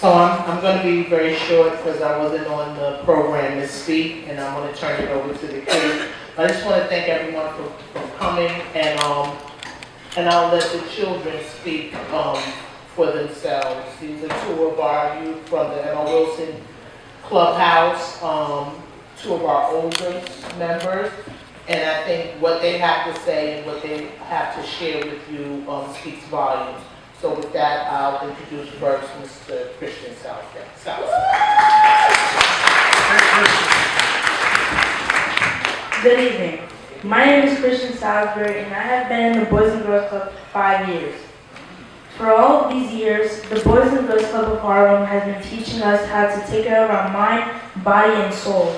So I'm going to be very short because I wasn't on the program to speak, and I'm going to turn it over to the kids. I just want to thank everyone for coming, and I'll let the children speak for themselves. These are two of our youth from the Emma Wilson Clubhouse, two of our older members, and I think what they have to say and what they have to share with you speaks volumes. So with that, I'll introduce first Mr. Christian Salisbury. Good evening. My name is Christian Salisbury, and I have been in the Boys and Girls Club for 5 years. For all of these years, the Boys and Girls Club of Harlem has been teaching us how to take care of our mind, body, and soul.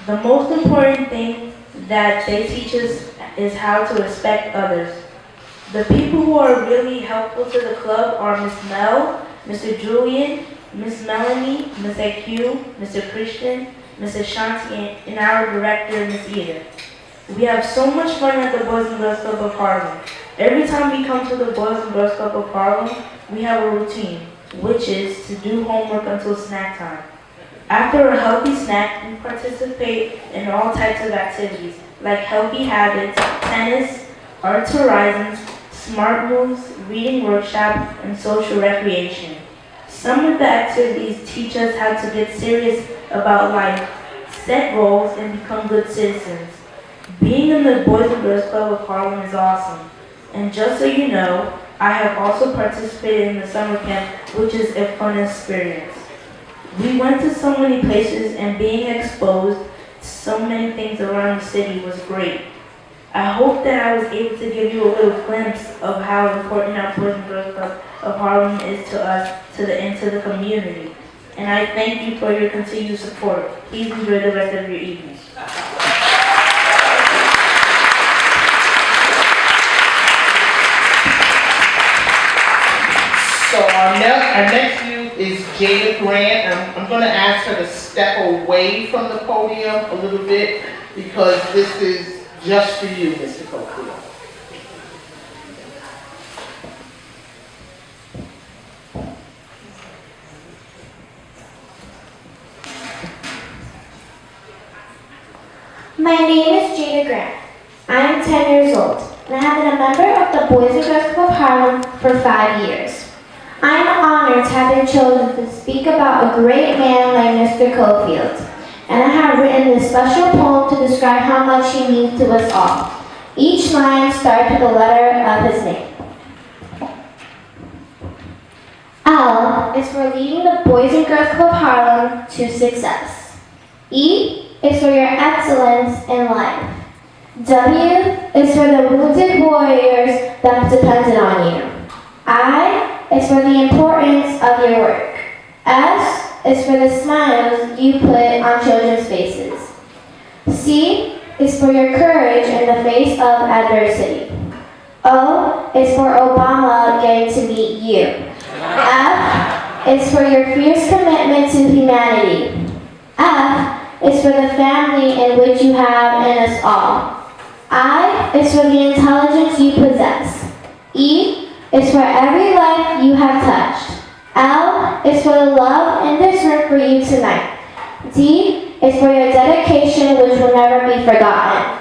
The most important thing that they teach us is how to respect others. The people who are really helpful to the club are Miss Mel, Mr. Julian, Miss Melanie, Miss AQ, Mr. Christian, Mrs. Shanti, and our director, Miss Ida. We have so much fun at the Boys and Girls Club of Harlem. Every time we come to the Boys and Girls Club of Harlem, we have a routine, which is to do homework until snack time. After a healthy snack, we participate in all types of activities, like healthy habits, tennis, arts horizons, smart moves, reading workshop, and social recreation. Some of the activities teach us how to get serious about life, set goals, and become good citizens. Being in the Boys and Girls Club of Harlem is awesome. And just so you know, I have also participated in the summer camp, which is a fun experience. We went to so many places, and being exposed to so many things around the city was great. I hope that I was able to give you a little glimpse of how important our Boys and Girls Club of Harlem is to us, and to the community. And I thank you for your continued support. Please enjoy the rest of your evening. So our next youth is Jada Grant. I'm going to ask her to step away from the podium a little bit because this is just for you, Mr. Coffield. My name is Jada Grant. I am 10 years old, and I have been a member of the Boys and Girls Club of Harlem for 5 years. I am honored to have been chosen to speak about a great man like Mr. Coffield, and I have written this special poem to describe how much he means to us all. Each line starts with a letter of his name. L is for leading the Boys and Girls Club of Harlem to success. E is for your excellence in life. W is for the wounded warriors that depended on you. I is for the importance of your work. S is for the smiles you put on children's faces. C is for your courage in the face of adversity. O is for Obama getting to meet you. F is for your fierce commitment to humanity. F is for the family in which you have in us all. I is for the intelligence you possess. E is for every life you have touched. L is for the love in this room for you tonight. D is for your dedication which will never be forgotten.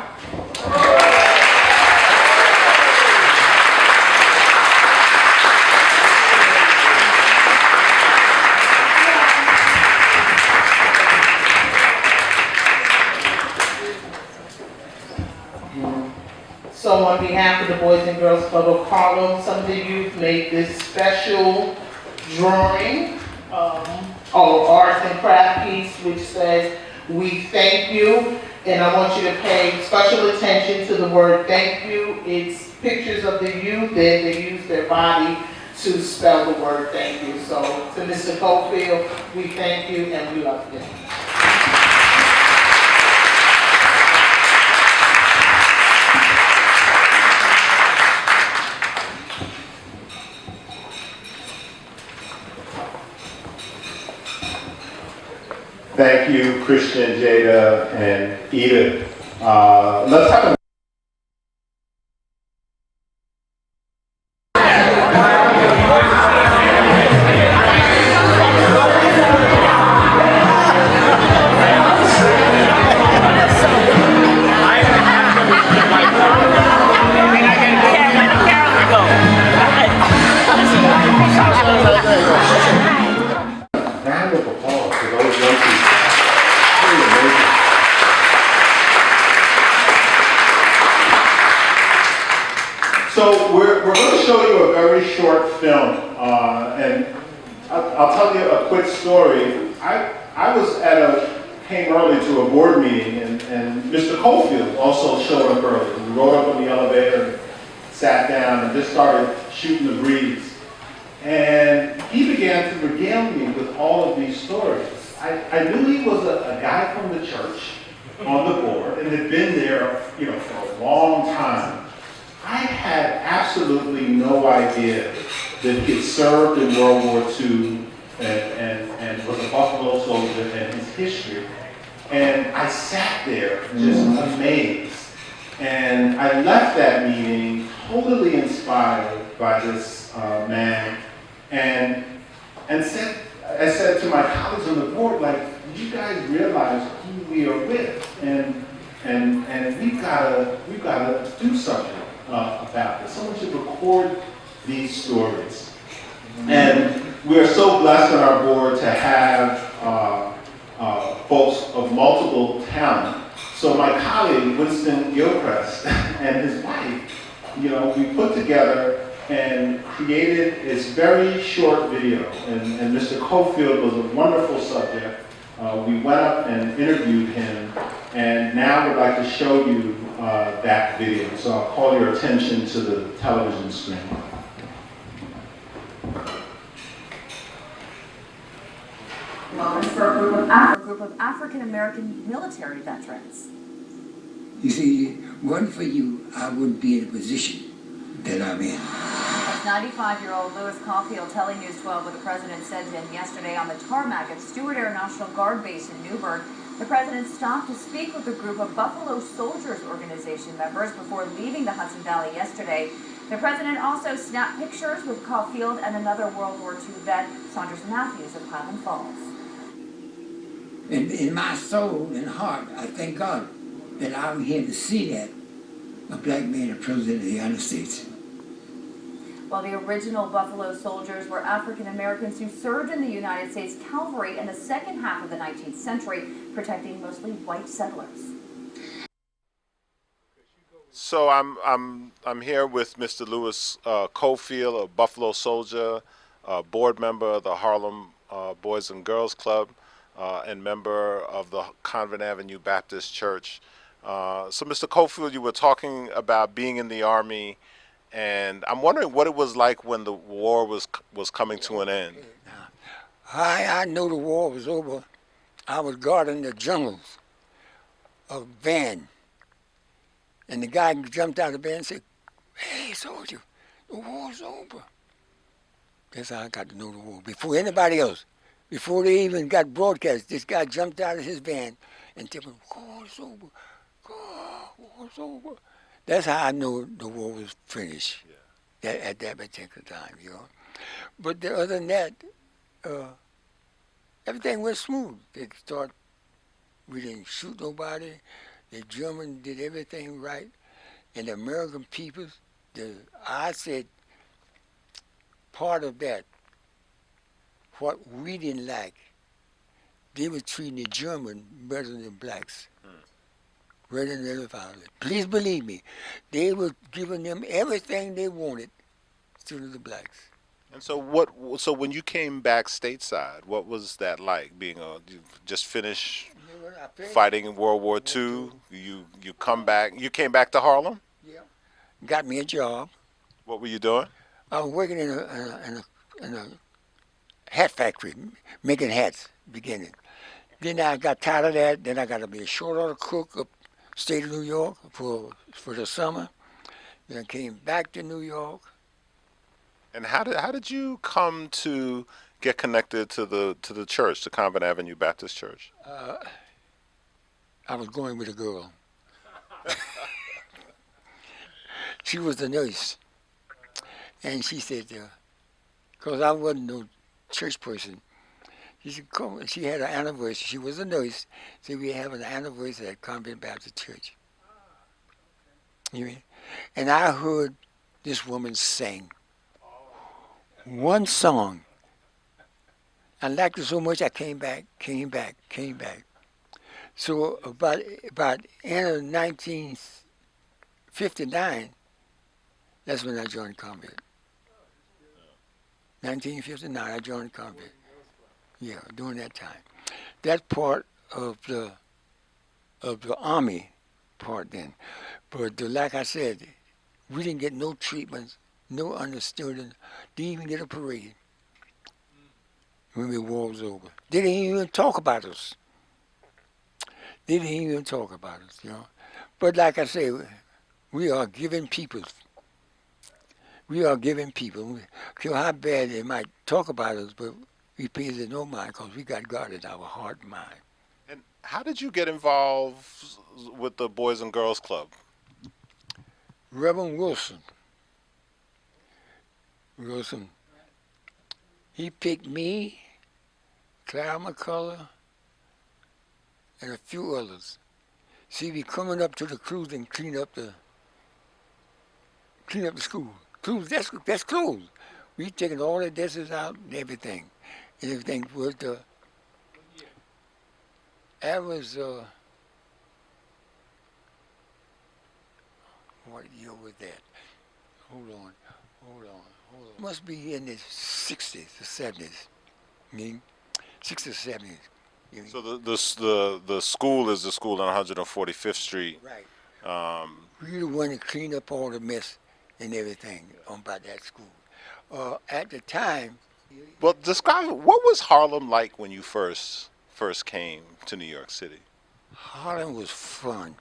So on behalf of the Boys and Girls Club of Harlem, some of the youth made this special drawing, arts and craft piece, which says, "We thank you," and I want you to pay special attention to the word thank you. It's pictures of the youth, and they use their body to spell the word thank you. So to Mr. Coffield, we thank you and we love you. Thank you, Christian, Jada, and Edith. Let's have a So we're going to show you a very short film, and I'll tell you a quick story. I came early to a board meeting, and Mr. Coffield also showed up early. We rode up on the elevator, sat down, and just started shooting the breeze. And he began to regale me with all of these stories. I knew he was a guy from the church on the board and had been there, for a long time. I had absolutely no idea that he had served in World War II and was a Buffalo soldier and his history. And I sat there just amazed. And I left that meeting totally inspired by this man. And I said to my colleagues on the board, like, you guys realize who we are with, and we've got to do something about this. Someone should record these stories. And we are so blessed on our board to have folks of multiple talent. So my colleague, Winston Gilchrist, and his wife, we put together and created this very short video. And Mr. Coffield was a wonderful subject. We went up and interviewed him, and now we'd like to show you that video. So I'll call your attention to the television screen. For a group of African American military veterans. You see, wasn't for you, I wouldn't be in the position that I'm in. That's 95-year-old Louis Coffield telling News 12 what the president said to him yesterday on the tarmac at Stewart Air National Guard Base in Newburgh. The president stopped to speak with a group of Buffalo Soldiers organization members before leaving the Hudson Valley yesterday. The president also snapped pictures with Coffield and another World War II vet, Saunders Matthews of Highland Falls. In my soul and heart, I thank God that I'm here to see that a black man, a president of the United States. While the original Buffalo Soldiers were African Americans who served in the United States Cavalry in the second half of the 19th century, protecting mostly white settlers. So I'm here with Mr. Louis Coffield, a Buffalo soldier, board member of the Harlem Boys and Girls Club, and member of the Convent Avenue Baptist Church. So Mr. Coffield, you were talking about being in the Army, and I'm wondering what it was like when the war was coming to an end. I know the war was over. I was guarding the jungles of Van. And the guy jumped out of the van and said, "Hey, soldier, the war's over." That's how I got to know the war. Before anybody else, before they even got broadcast, this guy jumped out of his van and said, "War's over. War's over." That's how I know the war was finished at that particular time, But other than that, everything went smooth. We didn't shoot nobody. The Germans did everything right. And the American people, I said, part of that, what we didn't like, they were treating the German better than the blacks. Better than everybody. Please believe me, they were giving them everything they wanted to the blacks. And so when you came back stateside, what was that like? You just finished fighting in World War II. You came back to Harlem? Yeah. Got me a job. What were you doing? I was working in a hat factory, making hats, beginning. Then I got tired of that. Then I got to be a short order cook up state of New York for the summer. Then I came back to New York. And how did you come to get connected to the church, the Convent Avenue Baptist Church? I was going with a girl. She was a nurse. And she said, because I wasn't no church person, she said, come. She had an anniversary. She was a nurse. So we have an anniversary at Convent Baptist Church. You mean? And I heard this woman sing one song. I liked it so much I came back. So about end of 1959, That's when I joined Coffield. 1959, I joined Coffield. Yeah, during that time. That's part of the Army part then. But like I said, we didn't get no treatments, no understanding, didn't even get a parade when the war was over. They didn't even talk about us. They didn't even talk about us, you know. But like I say, we are giving people. We are giving people. We care how bad they might talk about us, but we pay it no mind because we got God in our heart and mind. And how did you get involved with the Boys and Girls Club? Reverend Wilson, he picked me, Clara McCullough, and a few others. See, we coming up to the cruise and clean up the school. Cruise, that's closed. We taking all the desks out and everything. And everything was that was what year was that? Hold on. Must be in the 60s or 70s. I mean, 60s or 70s. You mean? So the school is the school on 145th Street. Right. Um, We the one to clean up all the mess and everything on by that school. At the time, well, describe what was Harlem like when you first came to New York City. Harlem was fun.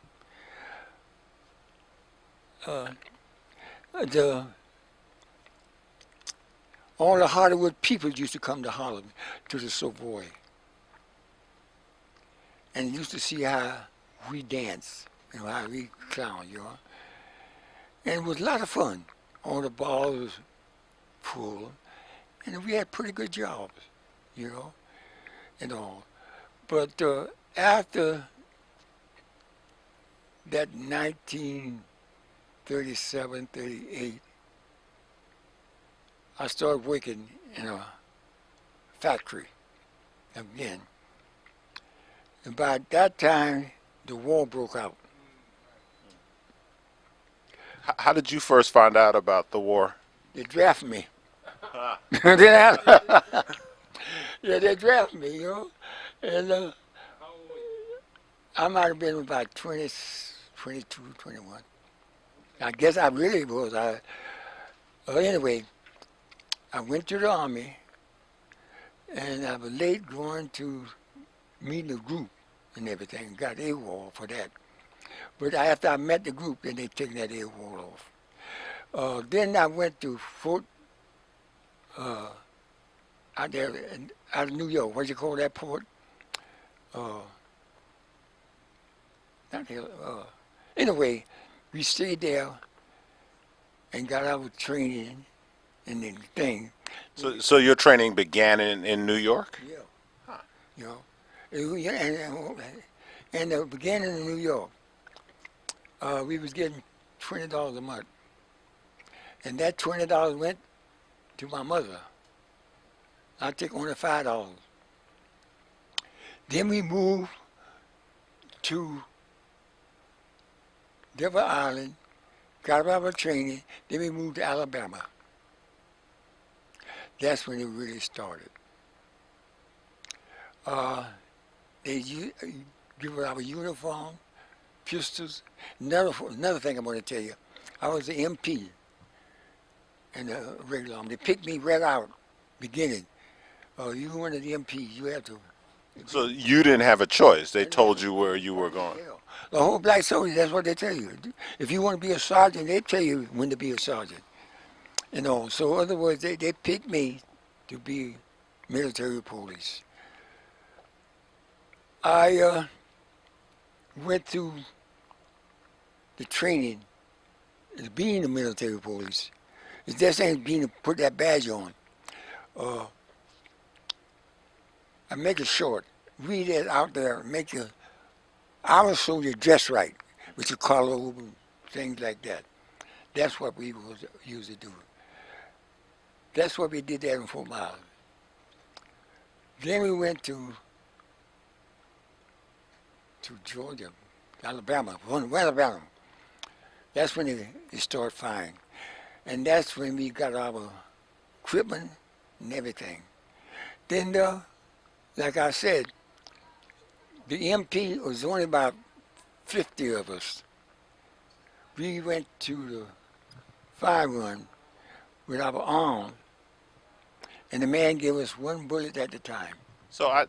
The all the Hollywood people used to come to Harlem to the Savoy, and used to see how we dance, you know, how we clown, you know. And it was a lot of fun. All the bars was full, and we had pretty good jobs, you know, and all. But after that 1937, 38, I started working in a factory again. And by that time, the war broke out. How did you first find out about the war? They drafted me. yeah, they drafted me, you know. And I might have been about 20, 22, 21. I guess I really was. Anyway, I went to the Army, and I was late going to meet the group and everything. Got AWOL for that. But after I met the group, then they took that AWOL off. Then I went to Fort out there out of New York. What do you call that port? Not here. Anyway, we stayed there and got our training and the thing. So your training began in New York? Yeah. You know, and the beginning in New York, we was getting $20 a month, and that $20 went to my mother. I took only $5. Then we moved to Devil Island, got our training. Then we moved to Alabama. That's when it really started. They give us our uniform, pistols. Another thing I'm going to tell you, I was the MP in the regular army. They picked me right out, beginning. You were the MP, you have to. So you didn't have a choice. They told you where you were going. The whole black soldier, that's what they tell you. If you want to be a sergeant, they tell you when to be a sergeant. You know, so in other words, they picked me to be military police. I went through the training as being a military police. It's just ain't being to put that badge on. I make it short. Read it out there, make our soldier dress right, with your collar over, things like that. That's what we used to do. That's what we did there in 4 Miles. Then we went to Georgia, Alabama, Alabama. That's when it started firing. And that's when we got our equipment and everything. Then, like I said, the MP was only about 50 of us. We went to the fire run with our arms, and the man gave us one bullet at a time. I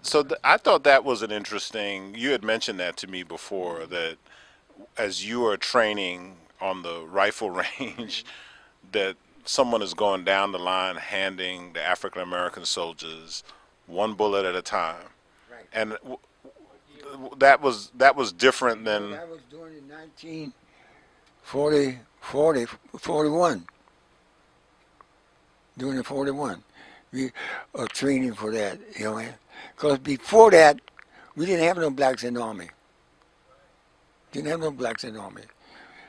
thought that was an interesting. You had mentioned that to me before, that as you are training on the rifle range, that someone is going down the line handing the African American soldiers one bullet at a time, Right. and that was different than. That was during the 41. During the 41. We are training for that, you know. Because before that, we didn't have no blacks in the Army. Didn't have no blacks in the Army.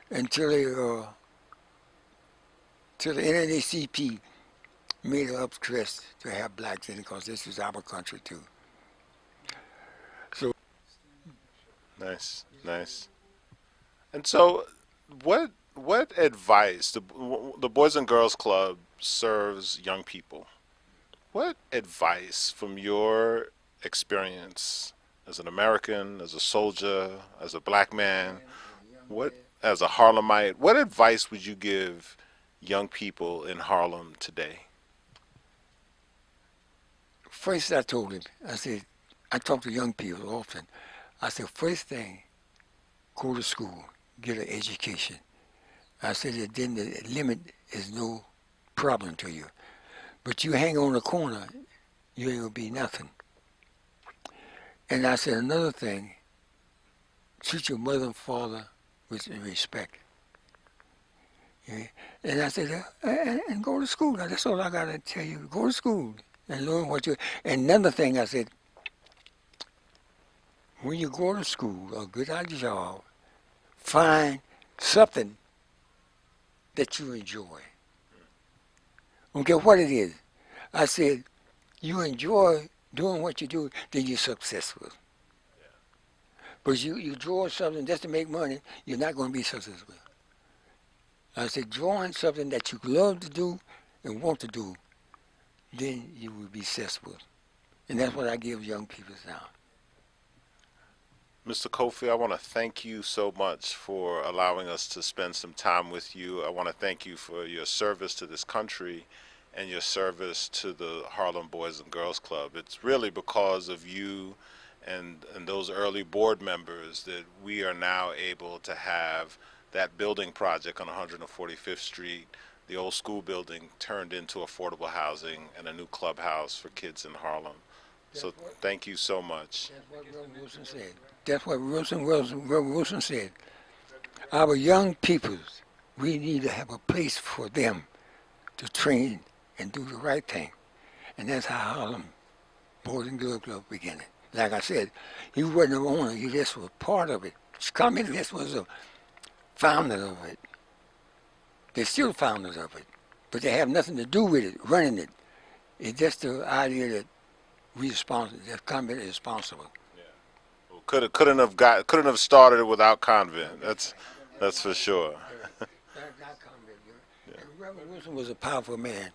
Until till the NAACP made it up to to have blacks in it, because this is our country too. So Nice, nice. And so, what advice the Boys and Girls Club serves young people? What advice from your experience as an American, as a soldier, as a black man, what as a Harlemite, what advice would you give young people in Harlem today? first I told him, I said, I talk to young people often. I said, first thing, go to school, get an education. I said that then the limit is no problem to you. But you hang on the corner, you ain't gonna be nothing. And I said another thing, treat your mother and father with respect. Yeah. And I said, and go to school. Now, that's all I gotta tell you. Go to school and learn what you. And another thing I said, when you go to school or get out of job, find something that you enjoy. I don't care what it is. I said, you enjoy doing what you do, then you're successful. But you draw something just to make money, you're not going to be successful. I said, drawing something that you love to do and want to do, then you will be successful. And that's what I give young people now. Mr. Coffield, I want to thank you so much for allowing us to spend some time with you. I want to thank you for your service to this country and your service to the Harlem Boys and Girls Club. It's really because of you and those early board members that we are now able to have that building project on 145th Street, the old school building, turned into affordable housing and a new clubhouse for kids in Harlem. So thank you so much. That's what Reverend Wilson said. That's what Reverend Wilson said. Our young peoples, we need to have a place for them to train and do the right thing. And that's how Harlem Boys and Girls Club began. Like I said, he wasn't the owner, he just was part of it. Committee just was a founder of it. They're still founders of it. But they have nothing to do with it, running it. It's just the idea that we responsible, that committee is responsible. Couldn't have started it without Convent. That's for sure. And Reverend Wilson was a powerful man.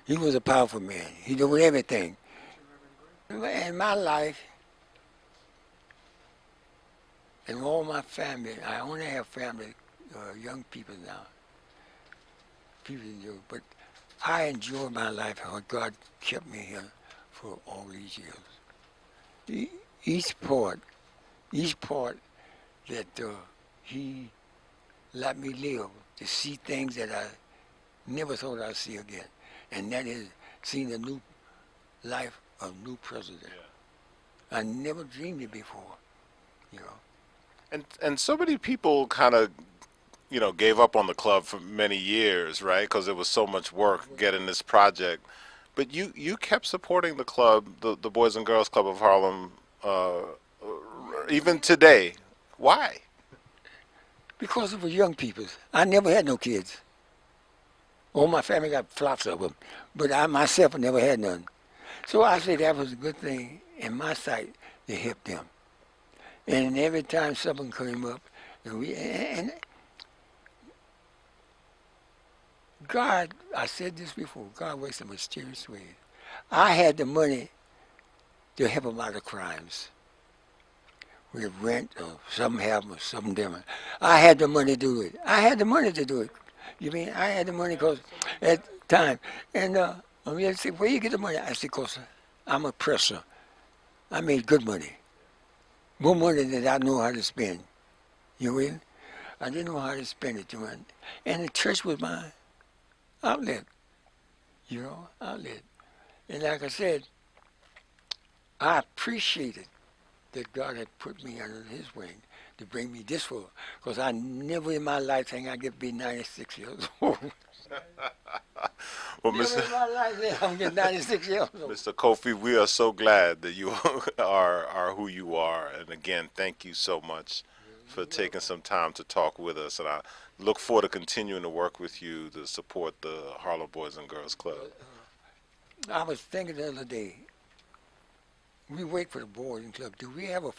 He was a powerful man. He knew everything. In my life, and all my family, I only have family, young people now. People do, but I enjoy my life, how God kept me here for all these years. Each part that he let me live to see things that I never thought I'd see again, and that is seeing the new life of new president. Yeah. I never dreamed it before, you know. And so many people kind of, gave up on the club for many years, right? Because it was so much work getting this project. But you kept supporting the club, the Boys and Girls Club of Harlem, even today. Why? Because it was young people. I never had no kids. All my family got flops of them, but I myself never had none. So I said that was a good thing in my sight to help them. And every time something came up, and God, I said this before, God works in mysterious ways. I had the money to help them out of crimes. With rent or something happened or something different. I had the money to do it. I had the money to do it. You mean I had the money because at the time. And they say, where you get the money? I said, because I'm a presser. I made good money. More money than I know how to spend. You will? I didn't know how to spend it. And the church was my outlet. Outlet. And like I said, I appreciated that God had put me under His wing to bring me this far. Because I never in my life think I get to be 96 years old. Well, Never in my life think I'm get 96 years old. Mr. Kofi, we are so glad that you are who you are. And again, thank you so much for taking some time to talk with us. And I look forward to continuing to work with you to support the Harlem Boys and Girls Club. I was thinking the other day, we wait for the Boys and Club. Do we have a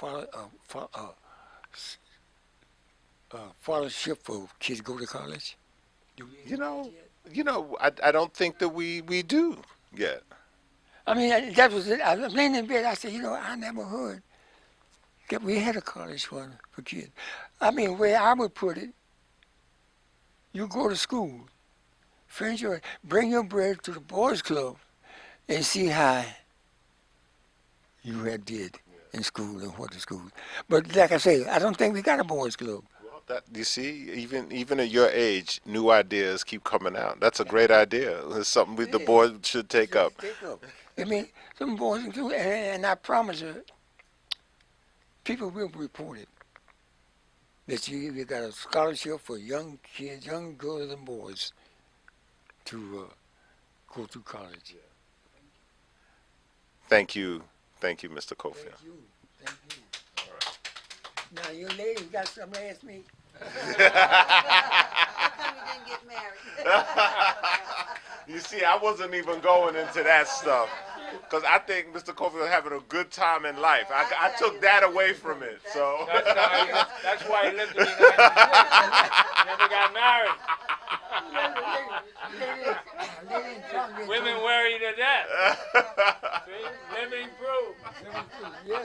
scholarship for kids to go to college? Do we I don't think that we do yet. I mean, that was it. I was laying in bed. I said, I never heard that we had a college fund for kids. I mean, where I would put it, you go to school, bring your bread to the boys' club, and see how you had did in school and what the school. But like I say, I don't think we got a boys' club. That you see, even at your age, new ideas keep coming out. That's a great idea. It's something the boys should take up. I mean, some boys do, and I promise you, people will report it. That you got a scholarship for young kids, young girls and boys to go to college. Thank you, Mr. Coffield. Thank you. Thank you. Now, you ladies got something to ask me? How come you didn't get married? You see, I wasn't even going into that stuff because I think Mr. Coffield was having a good time in life. I took that away from it. So That's why he lived in the United States. Never got married. Women worry to death. See? Living proof. Yes.